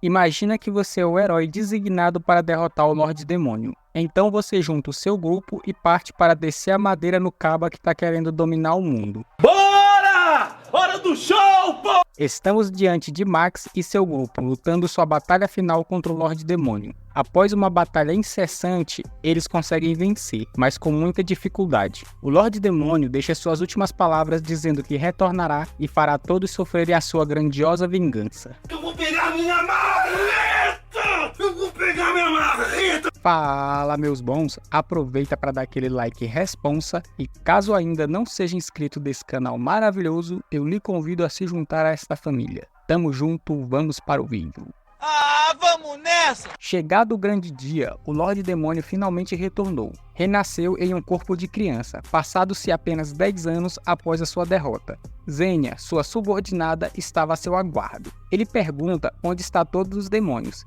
Imagina que você é o herói designado para derrotar o Lorde Demônio. Então você junta o seu grupo e parte para descer a madeira no caba que está querendo dominar o mundo. Bora! Hora do show, pô! Estamos diante de Max e seu grupo, lutando sua batalha final contra o Lorde Demônio. Após uma batalha incessante, eles conseguem vencer, mas com muita dificuldade. O Lorde Demônio deixa suas últimas palavras dizendo que retornará e fará todos sofrerem a sua grandiosa vingança. Eu vou pegar minha marreta! Eu vou pegar minha marreta! Fala, meus bons, aproveita para dar aquele like responsa e caso ainda não seja inscrito desse canal maravilhoso, eu lhe convido a se juntar a esta família. Tamo junto, vamos para o vídeo. Ah, vamos nessa! Chegado o grande dia, o Lorde Demônio finalmente retornou. Renasceu em um corpo de criança, passados-se apenas 10 anos após a sua derrota. Zenia, sua subordinada, estava a seu aguardo. Ele pergunta onde está todos os demônios.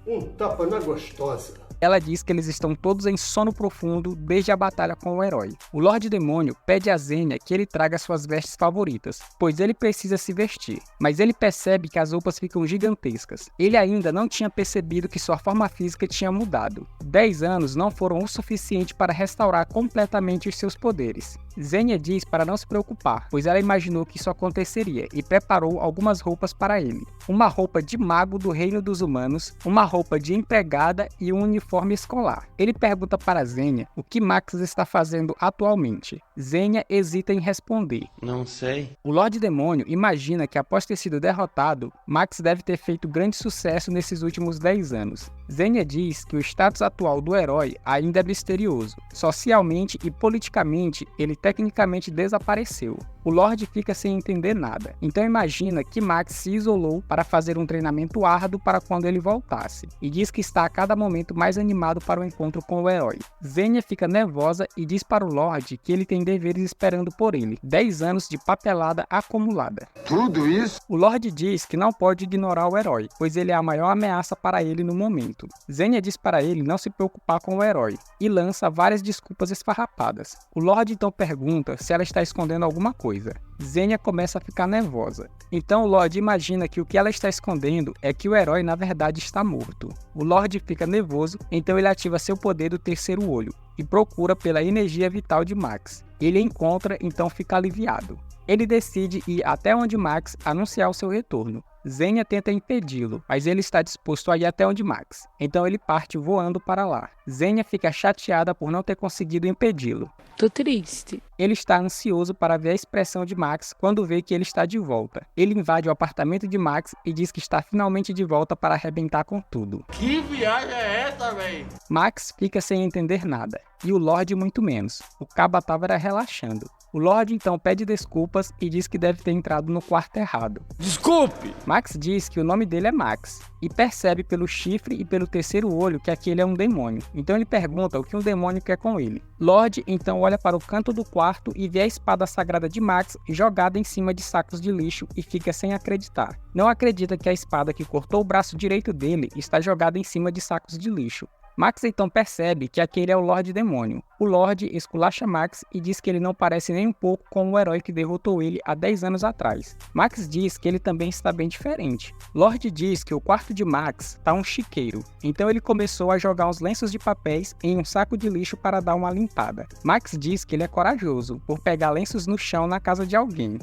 Um tapa na gostosa. Ela diz que eles estão todos em sono profundo desde a batalha com o herói. O Lorde Demônio pede a Zenia que ele traga suas vestes favoritas, pois ele precisa se vestir. Mas ele percebe que as roupas ficam gigantescas. Ele ainda não tinha percebido que sua forma física tinha mudado. 10 anos não foram o suficiente para restaurar completamente os seus poderes. Zenia diz para não se preocupar, pois ela imaginou que isso aconteceria e preparou algumas roupas para ele. Uma roupa de mago do reino dos humanos, uma roupa de empregada e um uniforme escolar. Ele pergunta para Zenia o que Max está fazendo atualmente. Zenia hesita em responder. Não sei. O Lorde Demônio imagina que após ter sido derrotado, Max deve ter feito grande sucesso nesses últimos 10 anos. Zenia diz que o status atual do herói ainda é misterioso. Socialmente e politicamente, ele tecnicamente desapareceu. O Lorde fica sem entender nada, então imagina que Max se isolou para fazer um treinamento árduo para quando ele voltasse, e diz que está a cada momento mais animado para o encontro com o herói. Zenia fica nervosa e diz para o Lorde que ele tem deveres esperando por ele, 10 anos de papelada acumulada. Tudo isso? O Lorde diz que não pode ignorar o herói, pois ele é a maior ameaça para ele no momento. Zenia diz para ele não se preocupar com o herói, e lança várias desculpas esfarrapadas. O Lorde então pergunta se ela está escondendo alguma coisa. Zenia começa a ficar nervosa. Então o Lorde imagina que o que ela está escondendo é que o herói na verdade está morto. O Lorde fica nervoso, então ele ativa seu poder do terceiro olho e procura pela energia vital de Max. Ele a encontra, então fica aliviado. Ele decide ir até onde Max anunciar o seu retorno. Zenia tenta impedi-lo, mas ele está disposto a ir até onde Max. Então ele parte voando para lá. Zenia fica chateada por não ter conseguido impedi-lo. Tô triste. Ele está ansioso para ver a expressão de Max quando vê que ele está de volta. Ele invade o apartamento de Max e diz que está finalmente de volta para arrebentar com tudo. Que viagem é essa, véi? Max fica sem entender nada, e o Lorde muito menos. O caba estava relaxando. O Lorde então pede desculpas e diz que deve ter entrado no quarto errado. Desculpe! Max diz que o nome dele é Max, e percebe pelo chifre e pelo terceiro olho que aquele é um demônio. Então ele pergunta o que um demônio quer com ele. Lorde então olha para o canto do quarto e vê a espada sagrada de Max jogada em cima de sacos de lixo e fica sem acreditar. Não acredita que a espada que cortou o braço direito dele está jogada em cima de sacos de lixo. Max então percebe que aquele é o Lorde Demônio. O Lorde esculacha Max e diz que ele não parece nem um pouco com o herói que derrotou ele há 10 anos atrás. Max diz que ele também está bem diferente. Lorde diz que o quarto de Max está um chiqueiro, então ele começou a jogar uns lenços de papéis em um saco de lixo para dar uma limpada. Max diz que ele é corajoso por pegar lenços no chão na casa de alguém.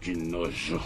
Que nojo.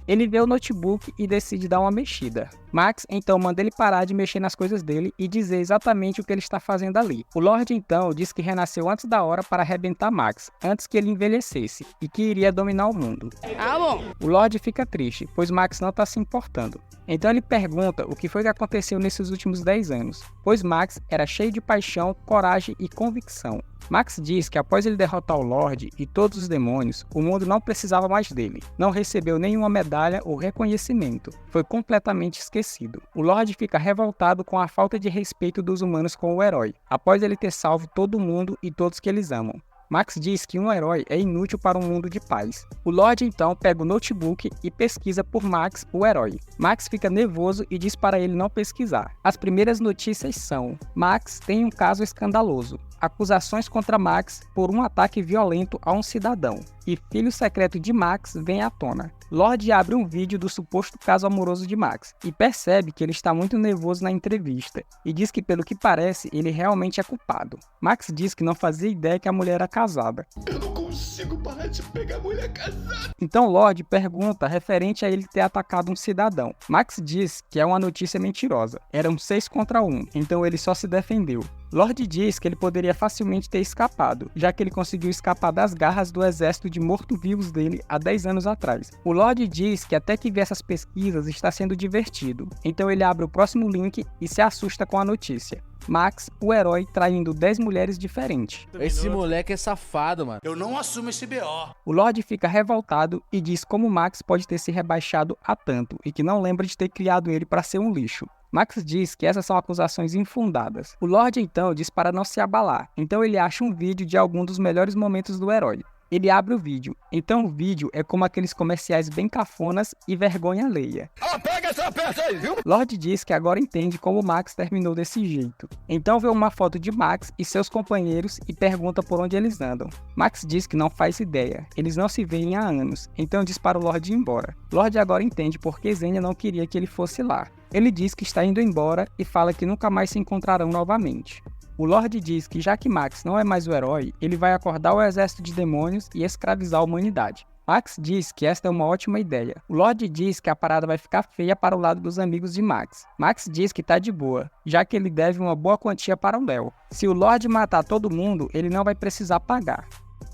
Ele vê o notebook e decide dar uma mexida. Max então manda ele parar de mexer nas coisas dele e dizer exatamente o que ele está fazendo ali. O Lorde então diz que renasceu antes da hora para arrebentar Max, antes que ele envelhecesse, e que iria dominar o mundo. Ah, bom. O Lorde fica triste, pois Max não está se importando. Então ele pergunta o que foi que aconteceu nesses últimos 10 anos, pois Max era cheio de paixão, coragem e convicção. Max diz que após ele derrotar o Lorde e todos os demônios, o mundo não precisava mais dele. Não recebeu nenhuma medalha ou reconhecimento. Foi completamente esquecido. O Lorde fica revoltado com a falta de respeito dos humanos com o herói, após ele ter salvo todo mundo e todos que eles amam. Max diz que um herói é inútil para um mundo de paz. O Lorde então pega o notebook e pesquisa por Max, o herói. Max fica nervoso e diz para ele não pesquisar. As primeiras notícias são: Max tem um caso escandaloso. Acusações contra Max por um ataque violento a um cidadão. E filho secreto de Max vem à tona. Lorde abre um vídeo do suposto caso amoroso de Max e percebe que ele está muito nervoso na entrevista e diz que, pelo que parece, ele realmente é culpado. Max diz que não fazia ideia que a mulher era casada. Eu não consigo parar de pegar mulher casada. Então Lorde pergunta referente a ele ter atacado um cidadão. Max diz que é uma notícia mentirosa. Eram 6 contra 1, então ele só se defendeu. Lorde diz que ele poderia facilmente ter escapado, já que ele conseguiu escapar das garras do exército de mortos-vivos dele há 10 anos atrás. O Lorde diz que até que vê essas pesquisas está sendo divertido, então ele abre o próximo link e se assusta com a notícia. Max, o herói, traindo 10 mulheres diferentes. Esse moleque é safado, mano. Eu não assumo esse BO. O Lorde fica revoltado e diz como Max pode ter se rebaixado a tanto e que não lembra de ter criado ele para ser um lixo. Max diz que essas são acusações infundadas. O Lorde então diz para não se abalar, então ele acha um vídeo de algum dos melhores momentos do herói. Ele abre o vídeo, então o vídeo é como aqueles comerciais bem cafonas e vergonha alheia. Pega essa peça aí, viu? Lorde diz que agora entende como Max terminou desse jeito. Então vê uma foto de Max e seus companheiros e pergunta por onde eles andam. Max diz que não faz ideia, eles não se veem há anos, então diz para o Lorde ir embora. Lorde agora entende porque Zenia não queria que ele fosse lá. Ele diz que está indo embora e fala que nunca mais se encontrarão novamente. O Lorde diz que já que Max não é mais o herói, ele vai acordar o exército de demônios e escravizar a humanidade. Max diz que esta é uma ótima ideia. O Lorde diz que a parada vai ficar feia para o lado dos amigos de Max. Max diz que tá de boa, já que ele deve uma boa quantia para o Léo. Se o Lorde matar todo mundo, ele não vai precisar pagar.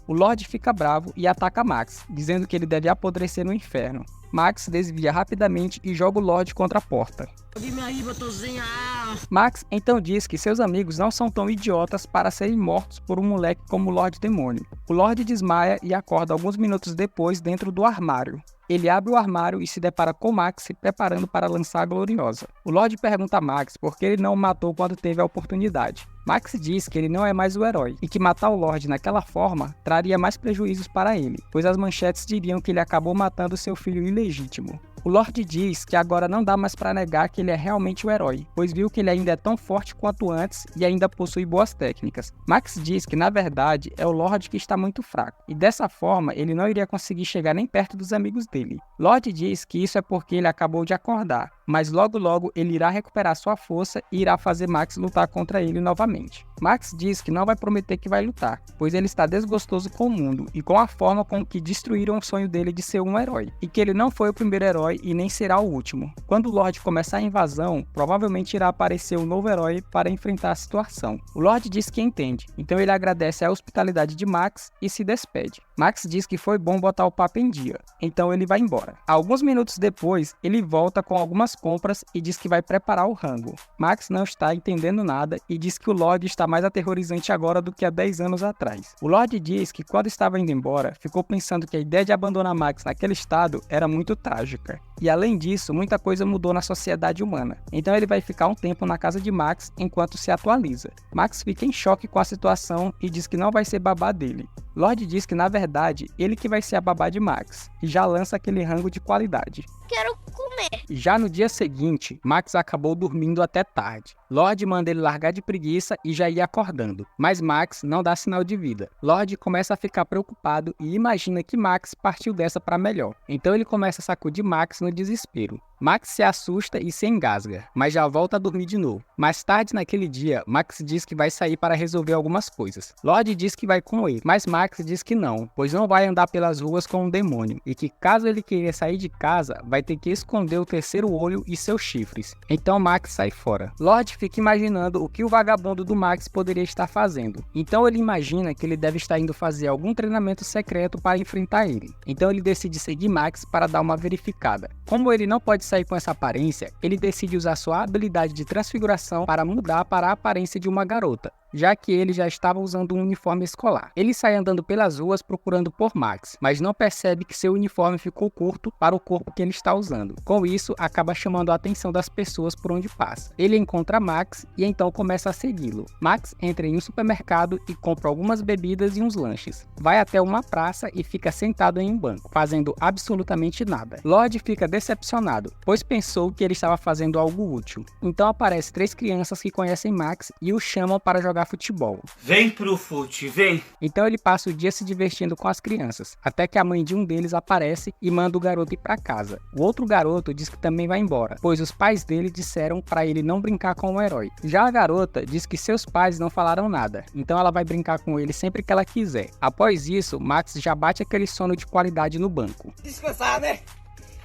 O Lorde fica bravo e ataca Max, dizendo que ele deve apodrecer no inferno. Max desvia rapidamente e joga o Lorde contra a porta. Max então diz que seus amigos não são tão idiotas para serem mortos por um moleque como o Lorde Demônio. O Lorde desmaia e acorda alguns minutos depois dentro do armário. Ele abre o armário e se depara com Max se preparando para lançar a Gloriosa. O Lorde pergunta a Max por que ele não o matou quando teve a oportunidade. Max diz que ele não é mais o herói e que matar o Lorde naquela forma traria mais prejuízos para ele, pois as manchetes diriam que ele acabou matando seu filho ilegítimo. O Lorde diz que agora não dá mais para negar que ele é realmente o herói, pois viu que ele ainda é tão forte quanto antes e ainda possui boas técnicas. Max diz que na verdade é o Lorde que está muito fraco, e dessa forma ele não iria conseguir chegar nem perto dos amigos dele. Lorde diz que isso é porque ele acabou de acordar, mas logo ele irá recuperar sua força e irá fazer Max lutar contra ele novamente. Max diz que não vai prometer que vai lutar, pois ele está desgostoso com o mundo e com a forma com que destruíram o sonho dele de ser um herói, e que ele não foi o primeiro herói e nem será o último. Quando o Lorde começar a invasão, provavelmente irá aparecer um novo herói para enfrentar a situação. O Lorde diz que entende, então ele agradece a hospitalidade de Max e se despede. Max diz que foi bom botar o papo em dia, então ele vai embora. Alguns minutos depois, ele volta com algumas compras e diz que vai preparar o rango. Max não está entendendo nada e diz que o Lorde está mais aterrorizante agora do que há 10 anos atrás. O Lorde diz que quando estava indo embora, ficou pensando que a ideia de abandonar Max naquele estado era muito trágica. E além disso, muita coisa mudou na sociedade humana. Então ele vai ficar um tempo na casa de Max enquanto se atualiza. Max fica em choque com a situação e diz que não vai ser babá dele. Lorde diz que na verdade, ele que vai ser a babá de Max, e já lança aquele rango de qualidade. Quero comer. Já no dia seguinte, Max acabou dormindo até tarde. Lorde manda ele largar de preguiça e já ir acordando, mas Max não dá sinal de vida. Lorde começa a ficar preocupado e imagina que Max partiu dessa para melhor. Então ele começa a sacudir Max no desespero. Max se assusta e se engasga, mas já volta a dormir de novo. Mais tarde naquele dia, Max diz que vai sair para resolver algumas coisas. Lorde diz que vai com ele, mas Max diz que não, pois não vai andar pelas ruas com um demônio, e que caso ele queira sair de casa, vai ter que esconder o terceiro olho e seus chifres. Então Max sai fora. Lorde fica imaginando o que o vagabundo do Max poderia estar fazendo. Então ele imagina que ele deve estar indo fazer algum treinamento secreto para enfrentar ele. Então ele decide seguir Max para dar uma verificada. Como ele não pode sair com essa aparência, ele decide usar sua habilidade de transfiguração para mudar para a aparência de uma garota. já que ele já estava usando um uniforme escolar. Ele sai andando pelas ruas procurando por Max, mas não percebe que seu uniforme ficou curto para o corpo que ele está usando. Com isso, acaba chamando a atenção das pessoas por onde passa. Ele encontra Max e então começa a segui-lo. Max entra em um supermercado e compra algumas bebidas e uns lanches. Vai até uma praça e fica sentado em um banco, fazendo absolutamente nada. Lord fica decepcionado, pois pensou que ele estava fazendo algo útil. Então aparecem 3 crianças que conhecem Max e o chamam para jogar futebol. Vem pro fute, vem. Então ele passa o dia se divertindo com as crianças, até que a mãe de um deles aparece e manda o garoto ir para casa. O outro garoto diz que também vai embora, pois os pais dele disseram para ele não brincar com o herói. Já a garota diz que seus pais não falaram nada, então ela vai brincar com ele sempre que ela quiser. Após isso, Max já bate aquele sono de qualidade no banco. Descansar, né?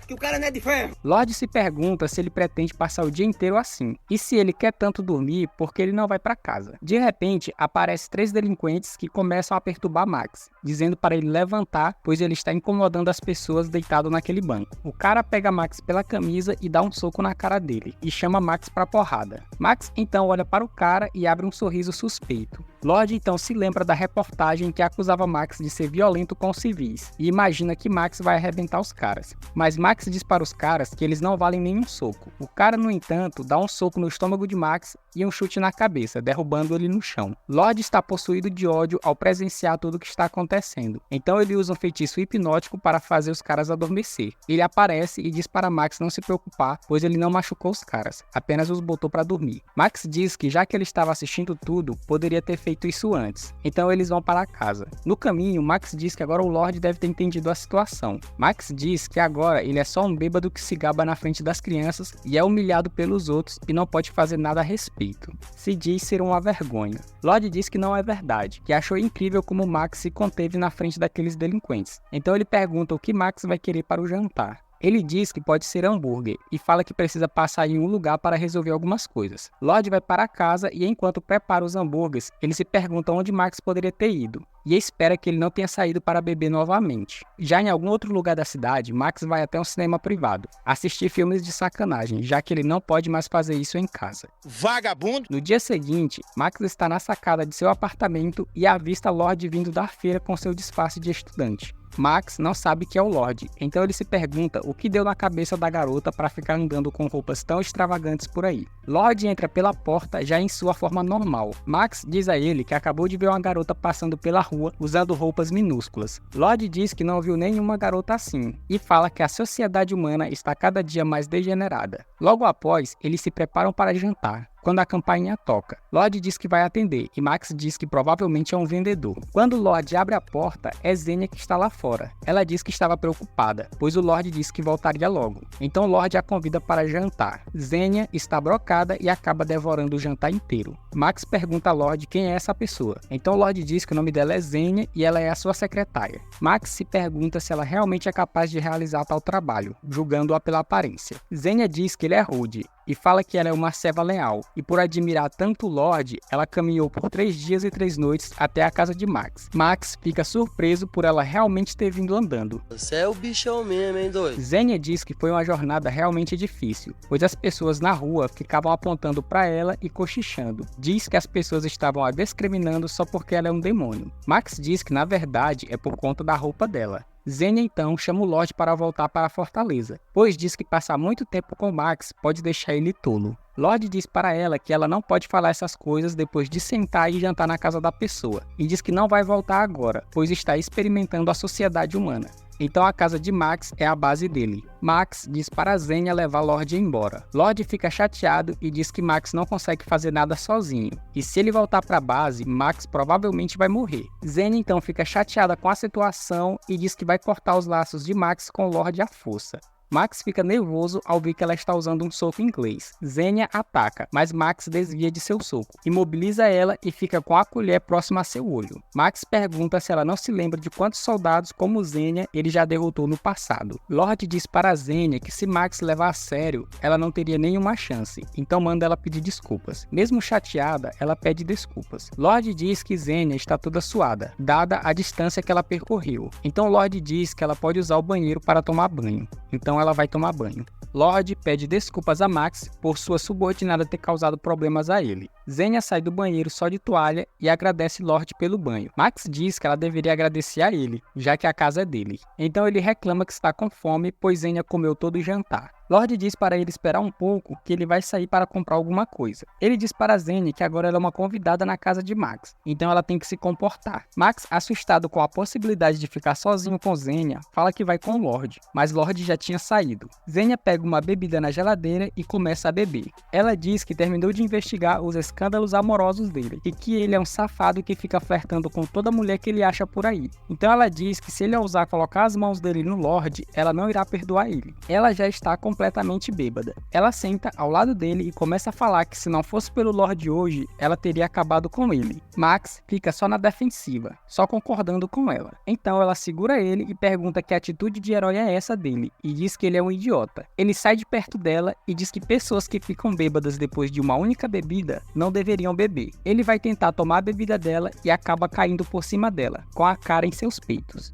Que o cara não é de ferro. Lord se pergunta se ele pretende passar o dia inteiro assim, e se ele quer tanto dormir, porque ele não vai para casa. De repente, aparecem 3 delinquentes que começam a perturbar Max, dizendo para ele levantar, pois ele está incomodando as pessoas deitado naquele banco. O cara pega Max pela camisa e dá um soco na cara dele, e chama Max para porrada. Max então olha para o cara e abre um sorriso suspeito. Lord então se lembra da reportagem que acusava Max de ser violento com civis, e imagina que Max vai arrebentar os caras. Mas Max diz para os caras que eles não valem nenhum soco. O cara, no entanto, dá um soco no estômago de Max e um chute na cabeça, derrubando ele no chão. Lord está possuído de ódio ao presenciar tudo o que está acontecendo. Então ele usa um feitiço hipnótico para fazer os caras adormecer. Ele aparece e diz para Max não se preocupar, pois ele não machucou os caras, apenas os botou para dormir. Max diz que já que ele estava assistindo tudo, poderia ter feito isso antes. Então eles vão para casa. No caminho, Max diz que agora o Lord deve ter entendido a situação. Max diz que agora ele é só um bêbado que se gaba na frente das crianças e é humilhado pelos outros e não pode fazer nada a respeito. Se diz ser uma vergonha. Lord diz que não é verdade, que achou incrível como Max se conteve na frente daqueles delinquentes. Então ele pergunta o que Max vai querer para o jantar. Ele diz que pode ser hambúrguer e fala que precisa passar em um lugar para resolver algumas coisas. Lord vai para casa e enquanto prepara os hambúrgueres, ele se pergunta onde Max poderia ter ido e espera que ele não tenha saído para beber novamente. Já em algum outro lugar da cidade, Max vai até um cinema privado, assistir filmes de sacanagem, já que ele não pode mais fazer isso em casa. Vagabundo! No dia seguinte, Max está na sacada de seu apartamento e avista Lord vindo da feira com seu disfarce de estudante. Max não sabe que é o Lord, então ele se pergunta o que deu na cabeça da garota para ficar andando com roupas tão extravagantes por aí. Lord entra pela porta já em sua forma normal. Max diz a ele que acabou de ver uma garota passando pela rua usando roupas minúsculas. Lord diz que não viu nenhuma garota assim e fala que a sociedade humana está cada dia mais degenerada. Logo após, eles se preparam para jantar. Quando a campainha toca, Lord diz que vai atender e Max diz que provavelmente é um vendedor. Quando Lord abre a porta, é Xenia que está lá fora. Ela diz que estava preocupada, pois o Lord disse que voltaria logo. Então Lord a convida para jantar. Xenia está brocada e acaba devorando o jantar inteiro. Max pergunta a Lord quem é essa pessoa. Então Lord diz que o nome dela é Xenia e ela é a sua secretária. Max se pergunta se ela realmente é capaz de realizar tal trabalho, julgando-a pela aparência. Xenia diz que ele é rude e fala que ela é uma serva leal, e por admirar tanto o Lord, ela caminhou por 3 dias e 3 noites até a casa de Max. Max fica surpreso por ela realmente ter vindo andando. Você é o bichão mesmo, hein, doido? Xenia diz que foi uma jornada realmente difícil, pois as pessoas na rua ficavam apontando para ela e cochichando. Diz que as pessoas estavam a discriminando só porque ela é um demônio. Max diz que na verdade é por conta da roupa dela. Xenia então chama o Lord para voltar para a fortaleza, pois diz que passar muito tempo com Max pode deixar ele tolo. Lord diz para ela que ela não pode falar essas coisas depois de sentar e jantar na casa da pessoa, e diz que não vai voltar agora, pois está experimentando a sociedade humana. Então a casa de Max é a base dele. Max diz para Xenia levar Lord embora. Lord fica chateado e diz que Max não consegue fazer nada sozinho. E se ele voltar para a base, Max provavelmente vai morrer. Xenia então fica chateada com a situação e diz que vai cortar os laços de Max com Lord à força. Max fica nervoso ao ver que ela está usando um soco inglês. Xenia ataca, mas Max desvia de seu soco, imobiliza ela e fica com a colher próxima a seu olho. Max pergunta se ela não se lembra de quantos soldados como Xenia ele já derrotou no passado. Lord diz para Xenia que se Max levar a sério, ela não teria nenhuma chance, então manda ela pedir desculpas. Mesmo chateada, ela pede desculpas. Lord diz que Xenia está toda suada, dada a distância que ela percorreu. Então Lord diz que ela pode usar o banheiro para tomar banho. Então então ela vai tomar banho. Lorde pede desculpas a Max por sua subordinada ter causado problemas a ele. Xenia sai do banheiro só de toalha e agradece Lorde pelo banho. Max diz que ela deveria agradecer a ele, já que a casa é dele. Então ele reclama que está com fome, pois Xenia comeu todo o jantar. Lorde diz para ele esperar um pouco, que ele vai sair para comprar alguma coisa. Ele diz para Xenia que agora ela é uma convidada na casa de Max, então ela tem que se comportar. Max, assustado com a possibilidade de ficar sozinho com Xenia, fala que vai com Lorde, mas Lorde já tinha saído. Xenia pega uma bebida na geladeira e começa a beber. Ela diz que terminou de investigar os escândalos amorosos dele, e que ele é um safado que fica flertando com toda mulher que ele acha por aí. Então ela diz que se ele ousar colocar as mãos dele no Lorde, ela não irá perdoar ele. Ela já está completamente bêbada. Ela senta ao lado dele e começa a falar que se não fosse pelo Lorde hoje, ela teria acabado com ele. Max fica só na defensiva, só concordando com ela. Então ela segura ele e pergunta que atitude de herói é essa dele, e diz que ele é um idiota. Ele sai de perto dela e diz que pessoas que ficam bêbadas depois de uma única bebida não deveriam beber. Ele vai tentar tomar a bebida dela e acaba caindo por cima dela, com a cara em seus peitos.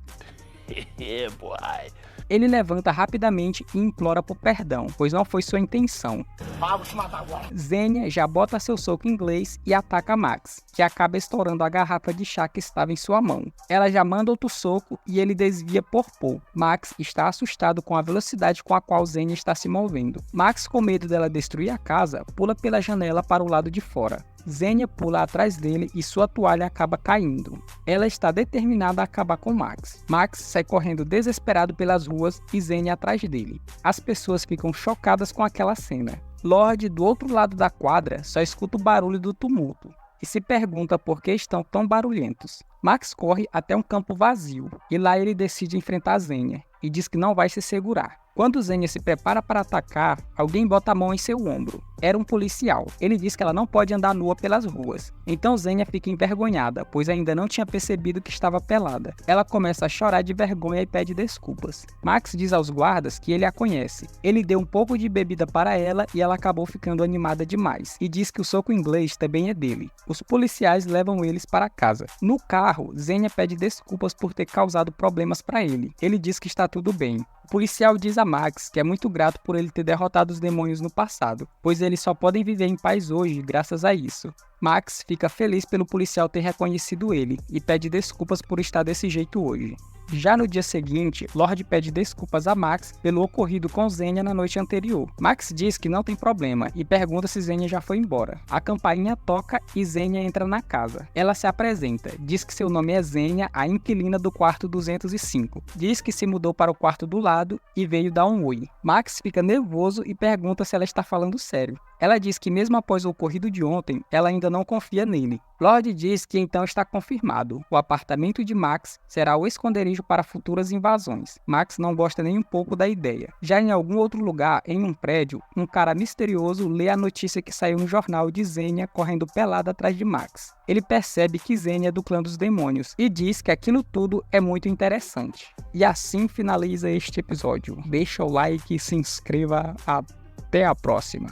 Ele levanta rapidamente e implora por perdão, pois não foi sua intenção. Xenia já bota seu soco inglês e ataca Max, que acaba estourando a garrafa de chá que estava em sua mão. Ela já manda outro soco e ele desvia por pouco. Max está assustado com a velocidade com a qual Xenia está se movendo. Max, com medo dela destruir a casa, pula pela janela para o lado de fora. Xenia pula atrás dele e sua toalha acaba caindo. Ela está determinada a acabar com Max. Max sai correndo desesperado pelas ruas e Xenia atrás dele. As pessoas ficam chocadas com aquela cena. Lorde, do outro lado da quadra, só escuta o barulho do tumulto e se pergunta por que estão tão barulhentos. Max corre até um campo vazio e lá ele decide enfrentar Xenia e diz que não vai se segurar. Quando Xenia se prepara para atacar, alguém bota a mão em seu ombro. Era um policial. Ele diz que ela não pode andar nua pelas ruas. Então Xenia fica envergonhada, pois ainda não tinha percebido que estava pelada. Ela começa a chorar de vergonha e pede desculpas. Max diz aos guardas que ele a conhece. Ele deu um pouco de bebida para ela e ela acabou ficando animada demais. E diz que o soco inglês também é dele. Os policiais levam eles para casa. No carro, Xenia pede desculpas por ter causado problemas para ele. Ele diz que está tudo bem. O policial diz a Max que é muito grato por ele ter derrotado os demônios no passado, pois eles só podem viver em paz hoje graças a isso. Max fica feliz pelo policial ter reconhecido ele e pede desculpas por estar desse jeito hoje. Já no dia seguinte, Lorde pede desculpas a Max pelo ocorrido com Xenia na noite anterior. Max diz que não tem problema e pergunta se Xenia já foi embora. A campainha toca e Xenia entra na casa. Ela se apresenta, diz que seu nome é Xenia, a inquilina do quarto 205. Diz que se mudou para o quarto do lado e veio dar um oi. Max fica nervoso e pergunta se ela está falando sério. Ela diz que mesmo após o ocorrido de ontem, ela ainda não confia nele. Lorde diz que então está confirmado. O apartamento de Max será o esconderijo para futuras invasões. Max não gosta nem um pouco da ideia. Já em algum outro lugar, em um prédio, um cara misterioso lê a notícia que saiu no jornal de Xenia correndo pelada atrás de Max. Ele percebe que Xenia é do clã dos demônios e diz que aquilo tudo é muito interessante. E assim finaliza este episódio. Deixa o like e se inscreva. Até a próxima.